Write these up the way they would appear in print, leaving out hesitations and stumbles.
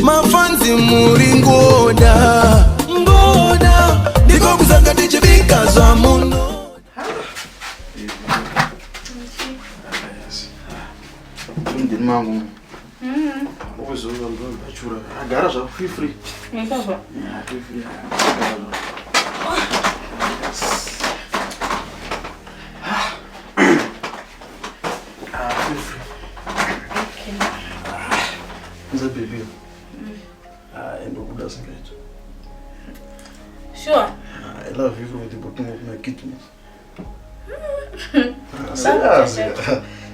mafanzi muri ngoda ndiko kuzanga tichibika zwa muno. Ndini mangu uzoga ndo bachura agara zva free Ngikazwa. free Nza baby. Ndo singaita. Sure. I love you from the bottom of my kidneys.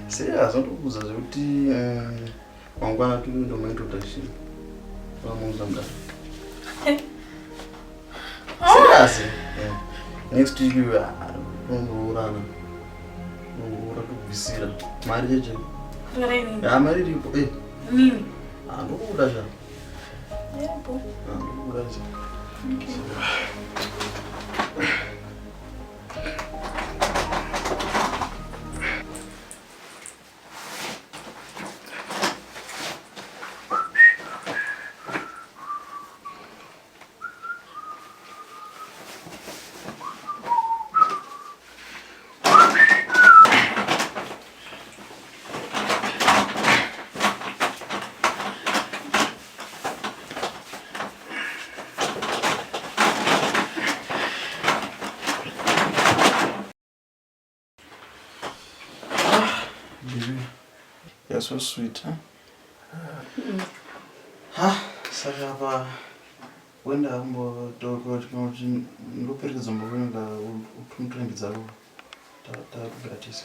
Serious, ndokubuza kuti wangwana tu ndo introduction. Vamuza mda. Serious. Next week you are ndo kubvisira. Mari yeje. Kare nini? Ya mari ripo. Nini? Ndokuda ja. Yapo. Ndokuda ja. Okay. You're so sweet, huh? Saka hapa wenda ambo toko tinochi ngoperekeza mbovenda utumtrendi dzaro takugatisa.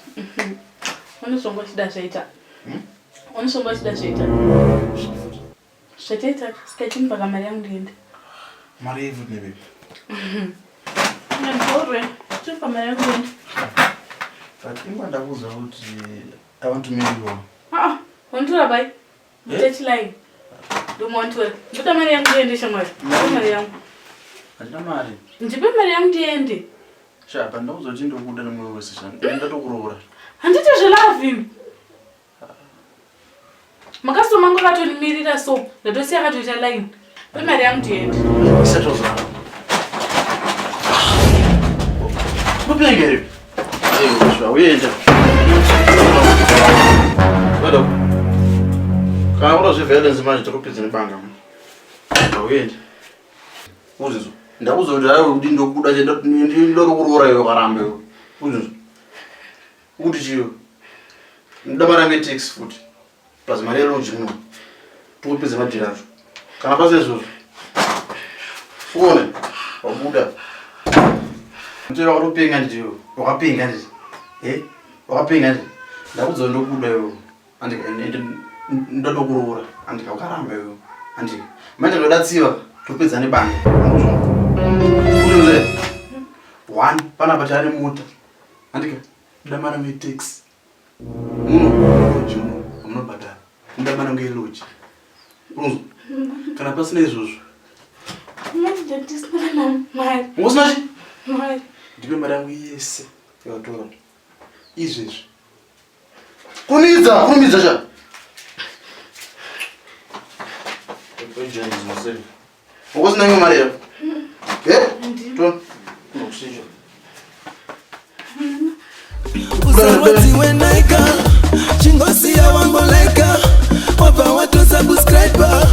Unosonga chida chaita. Unosonga chida chaita. Chaita skachimpa kamari yangu ndiende. Mari hivi ni bibi. Ndore, chimpa kamari yangu ndiende. Fatima ndakuza kuti I want to marry you. Wantura bai. Touch line. Do montura. Buta mari yangu ndiende shamari. Mari yangu. Andina mari. Ndipe mari yangu ndiende. Shapa ndauzochi ndokuda nemwe wese shanda. Ndatokurora. Handite zvelavi. Makasto mangu katonimirira so. Ndotosiya katoita line. Pe mari yangu ndiende. Settle down. Mupengere. Shwa uyenja. Wado. Kana uno zvevele nzimanje tokupedza nebanga. Uyenja. Uzizo. Ndakuzo kuti hayi kuti ndokuda che ndinokurora iwe karambe iwe. Uzizo. Kuti chiyo. Ndamaranga tax futhi. Plus mari lonje muno. Tokupedza madhiracho. Kana pasezo. Uone. Wabuda. Mtira warupenga ndiyo. Wakapenga ndiyo. Wakapenga ndiyo. Ndakuzo ndokuda iwe. Andika ndokurora. Andika ukaramba iwe. Andika. Manje ndodatsiwa. Topedza nebanga. Uzizo. One pana batari mota. Andika. Ndamara me tax. Muno juno. Unobata. Ndamara ngeloji. Uzizo. Kana pasina izozvo. Ngosinachi? Mari. Ndipe mari yangu yese yawatora. Izvezvi. Kurumidza cha. Ndidzosere. Ngosina imwe mari yako? Ton. Ngokushinja. Usarwati wenaika chingosiya wangoleka wapa watu subscriber